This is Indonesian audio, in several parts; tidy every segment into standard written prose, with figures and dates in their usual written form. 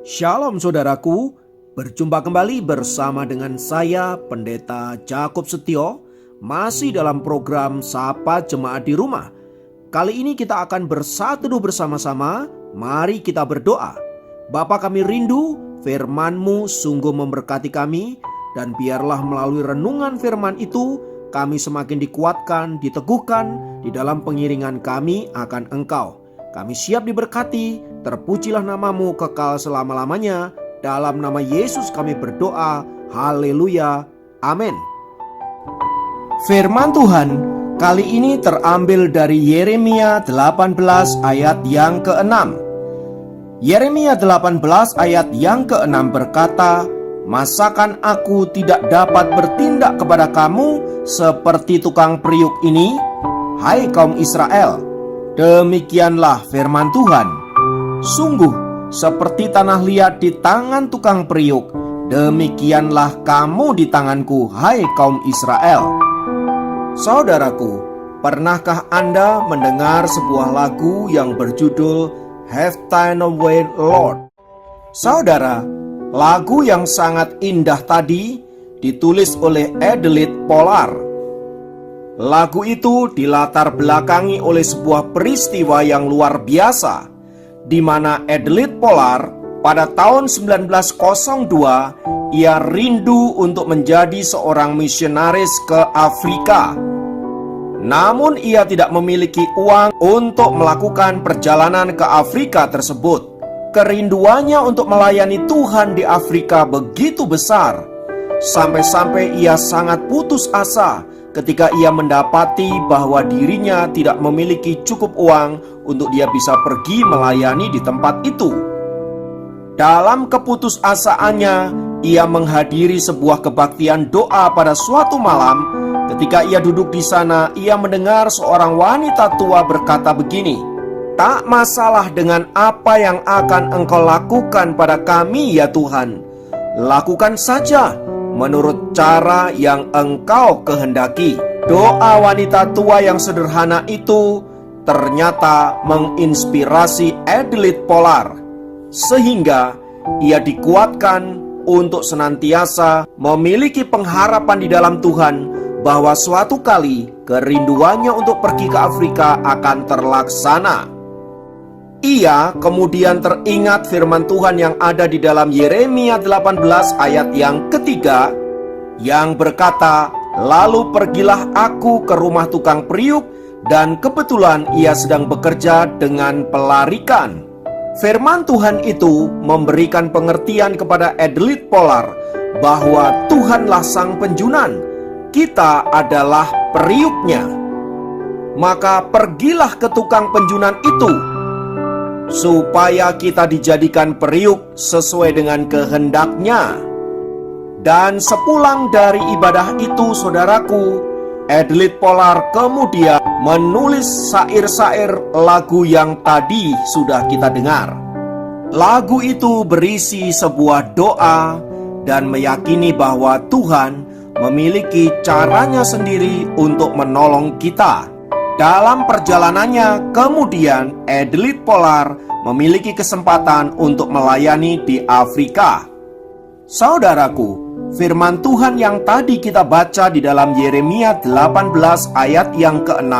Shalom saudaraku, berjumpa kembali bersama dengan saya Pendeta Jakob Setio, masih dalam program Sapa Jemaat di Rumah. Kali ini kita akan bersatu bersama-sama, mari kita berdoa. Bapa kami rindu, firman-Mu sungguh memberkati kami, dan biarlah melalui renungan firman itu, kami semakin dikuatkan, diteguhkan di dalam pengiringan kami akan Engkau. Kami siap diberkati, terpujilah nama-Mu kekal selama-lamanya. Dalam nama Yesus kami berdoa, haleluya, amin. Firman Tuhan kali ini terambil dari Yeremia 18 ayat yang ke-6. Yeremia 18 ayat yang ke-6 berkata, "Masakan aku tidak dapat bertindak kepada kamu seperti tukang periuk ini, hai kaum Israel?" Demikianlah firman Tuhan. Sungguh seperti tanah liat di tangan tukang periuk, demikianlah kamu di tanganku, hai kaum Israel. Saudaraku, pernahkah Anda mendengar sebuah lagu yang berjudul Have Thine Own Way Lord? Saudara, lagu yang sangat indah tadi ditulis oleh Adelaide Pollard. Lagu itu dilatar belakangi oleh sebuah peristiwa yang luar biasa, di mana Adelaide Pollard pada tahun 1902 ia rindu untuk menjadi seorang misionaris ke Afrika. Namun ia tidak memiliki uang untuk melakukan perjalanan ke Afrika tersebut. Kerinduannya untuk melayani Tuhan di Afrika begitu besar, sampai-sampai ia sangat putus asa ketika ia mendapati bahwa dirinya tidak memiliki cukup uang untuk dia bisa pergi melayani di tempat itu. Dalam keputusasaannya, ia menghadiri sebuah kebaktian doa pada suatu malam. Ketika ia duduk di sana, ia mendengar seorang wanita tua berkata begini, "Tak masalah dengan apa yang akan Engkau lakukan pada kami ya Tuhan. Lakukan saja menurut cara yang Engkau kehendaki." Doa wanita tua yang sederhana itu ternyata menginspirasi Adelaide Pollard, sehingga ia dikuatkan untuk senantiasa memiliki pengharapan di dalam Tuhan bahwa suatu kali kerinduannya untuk pergi ke Afrika akan terlaksana. Ia kemudian teringat firman Tuhan yang ada di dalam Yeremia 18 ayat yang ketiga, yang berkata, "Lalu pergilah aku ke rumah tukang periuk, dan kebetulan ia sedang bekerja dengan pelarikan." Firman Tuhan itu memberikan pengertian kepada Adelaide Pollard bahwa Tuhanlah sang penjunan, kita adalah periuknya. Maka pergilah ke tukang penjunan itu, supaya kita dijadikan periuk sesuai dengan kehendaknya. Dan sepulang dari ibadah itu, saudaraku, Adelaide Pollard kemudian menulis syair-syair lagu yang tadi sudah kita dengar. Lagu itu berisi sebuah doa dan meyakini bahwa Tuhan memiliki caranya sendiri untuk menolong kita. Dalam perjalanannya, kemudian Adelaide Pollard memiliki kesempatan untuk melayani di Afrika. Saudaraku, firman Tuhan yang tadi kita baca di dalam Yeremia 18 ayat yang ke-6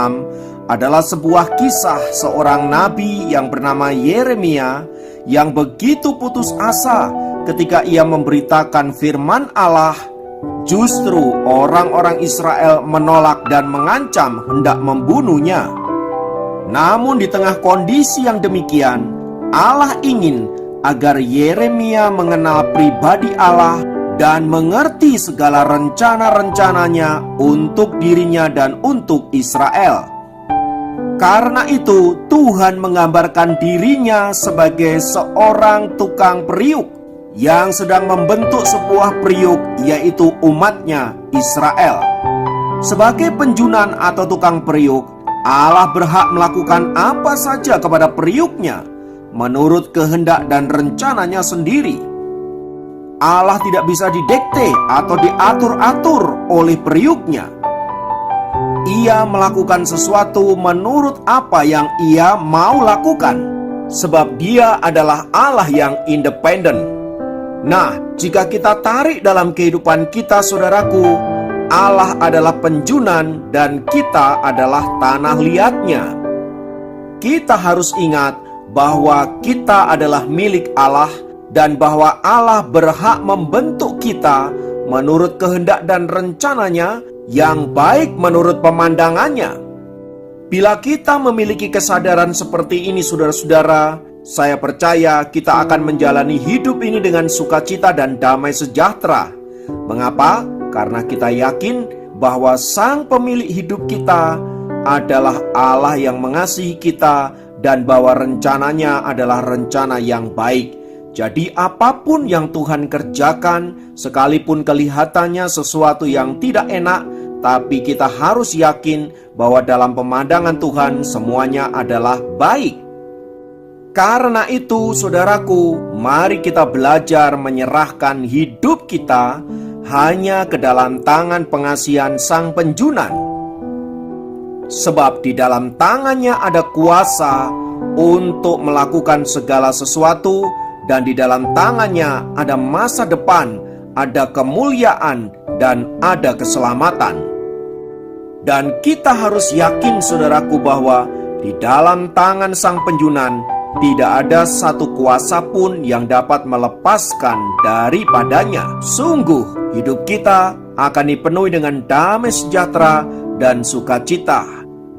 adalah sebuah kisah seorang nabi yang bernama Yeremia yang begitu putus asa ketika ia memberitakan firman Allah. Justru orang-orang Israel menolak dan mengancam hendak membunuhnya. Namun di tengah kondisi yang demikian, Allah ingin agar Yeremia mengenal pribadi Allah dan mengerti segala rencana-rencananya untuk dirinya dan untuk Israel. Karena itu Tuhan menggambarkan dirinya sebagai seorang tukang periuk yang sedang membentuk sebuah periuk, yaitu umatnya Israel. Sebagai penjunan atau tukang periuk, Allah berhak melakukan apa saja kepada periuknya menurut kehendak dan rencananya sendiri. Allah tidak bisa didikte atau diatur-atur oleh periuknya. Ia melakukan sesuatu menurut apa yang ia mau lakukan. sebab Dia adalah Allah yang independen. Nah, jika kita tarik dalam kehidupan kita, saudaraku, Allah adalah penjunan dan kita adalah tanah liatnya. Kita harus ingat bahwa kita adalah milik Allah dan bahwa Allah berhak membentuk kita menurut kehendak dan rencananya yang baik menurut pemandangannya. Bila kita memiliki kesadaran seperti ini, saudara-saudara, saya percaya kita akan menjalani hidup ini dengan sukacita dan damai sejahtera. Mengapa? Karena kita yakin bahwa Sang Pemilik hidup kita adalah Allah yang mengasihi kita dan bahwa rencananya adalah rencana yang baik. Jadi apapun yang Tuhan kerjakan, sekalipun kelihatannya sesuatu yang tidak enak, tapi kita harus yakin bahwa dalam pemandangan Tuhan semuanya adalah baik. Karena itu, saudaraku, mari kita belajar menyerahkan hidup kita hanya ke dalam tangan pengasihan Sang Penjunan. Sebab di dalam tangannya ada kuasa untuk melakukan segala sesuatu, dan di dalam tangannya ada masa depan, ada kemuliaan, dan ada keselamatan. Dan kita harus yakin, saudaraku, bahwa di dalam tangan Sang Penjunan tidak ada satu kuasa pun yang dapat melepaskan daripadanya. Sungguh, hidup kita akan dipenuhi dengan damai sejahtera dan sukacita.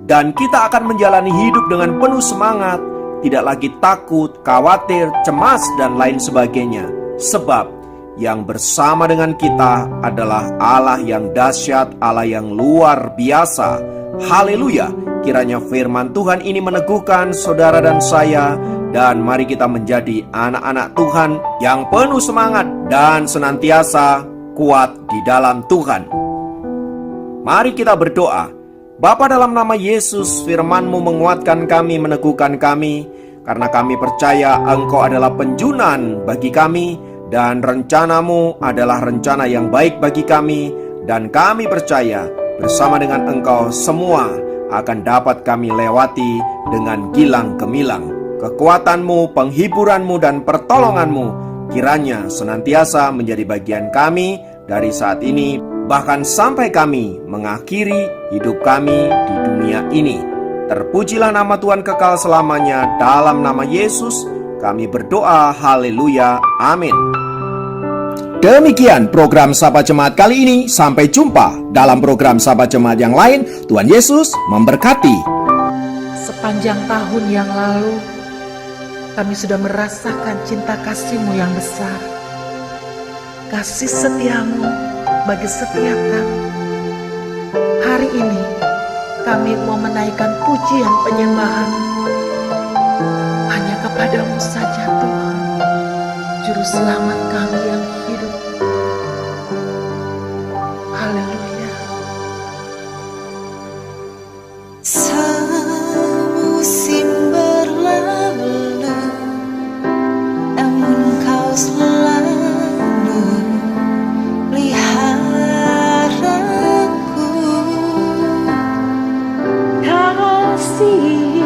Dan kita akan menjalani hidup dengan penuh semangat, tidak lagi takut, khawatir, cemas, dan lain sebagainya. Sebab yang bersama dengan kita adalah Allah yang dahsyat, Allah yang luar biasa. Haleluya! Kiranya firman Tuhan ini meneguhkan saudara dan saya, dan mari kita menjadi anak-anak Tuhan yang penuh semangat dan senantiasa kuat di dalam Tuhan. Mari kita berdoa. Bapa, dalam nama Yesus, firman-Mu menguatkan kami, meneguhkan kami, karena kami percaya Engkau adalah penjunan bagi kami, dan rencana-Mu adalah rencana yang baik bagi kami, dan kami percaya bersama dengan Engkau semua akan dapat kami lewati dengan gilang gemilang. Kekuatan-Mu, penghiburan-Mu, dan pertolongan-Mu kiranya senantiasa menjadi bagian kami dari saat ini, bahkan sampai kami mengakhiri hidup kami di dunia ini. Terpujilah nama Tuhan kekal selamanya. Dalam nama Yesus kami berdoa. Haleluya. Amin. Demikian program Sapa Jemaat kali ini. Sampai jumpa dalam program Sapa Jemaat yang lain. Tuhan Yesus memberkati. Sepanjang tahun yang lalu, kami sudah merasakan cinta kasih-Mu yang besar, kasih setia-Mu bagi setiap kami. Hari ini kami mau menaikkan pujian penyembahan hanya kepada-Mu saja, Tuhan, Juru Selamat kami yang hidup. Haleluya. Semusim berlalu, namun Kau selalu peliharaku. Kasih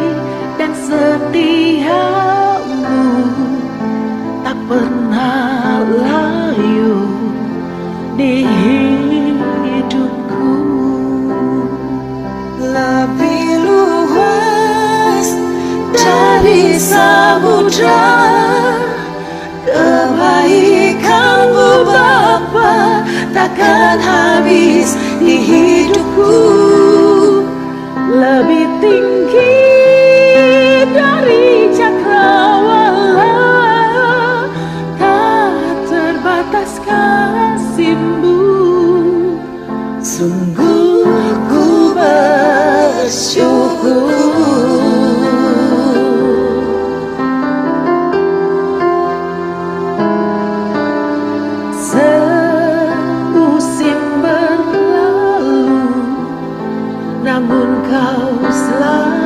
dan setia-Mu tak pernah layu di hidupku. Lebih luas dari samudra kebaikan-Mu Bapa takkan habis di hidupku. Lebih tinggi dari cakrawala, tak terbatas kasih-Mu. Sungguh ku bersyukur. Semusim berlalu, namun Kau selalu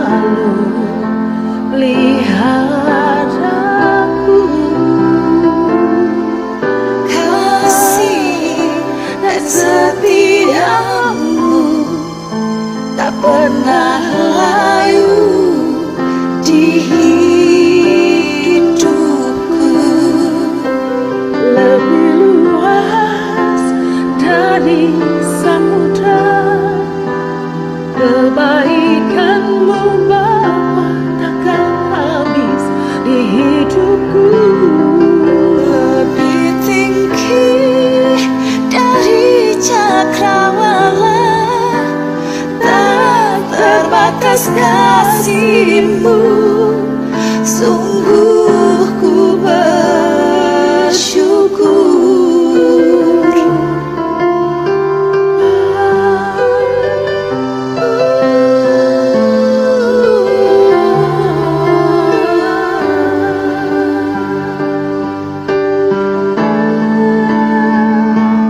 hidupku. Lebih tinggi dari cakrawala, tak terbatas kasih-Mu. Sungguh ku bersyukur.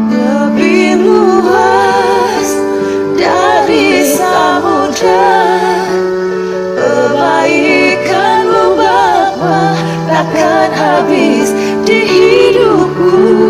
Lebih luas dari samudra, kebaikan-Mu Bapa takkan habis di hidupku.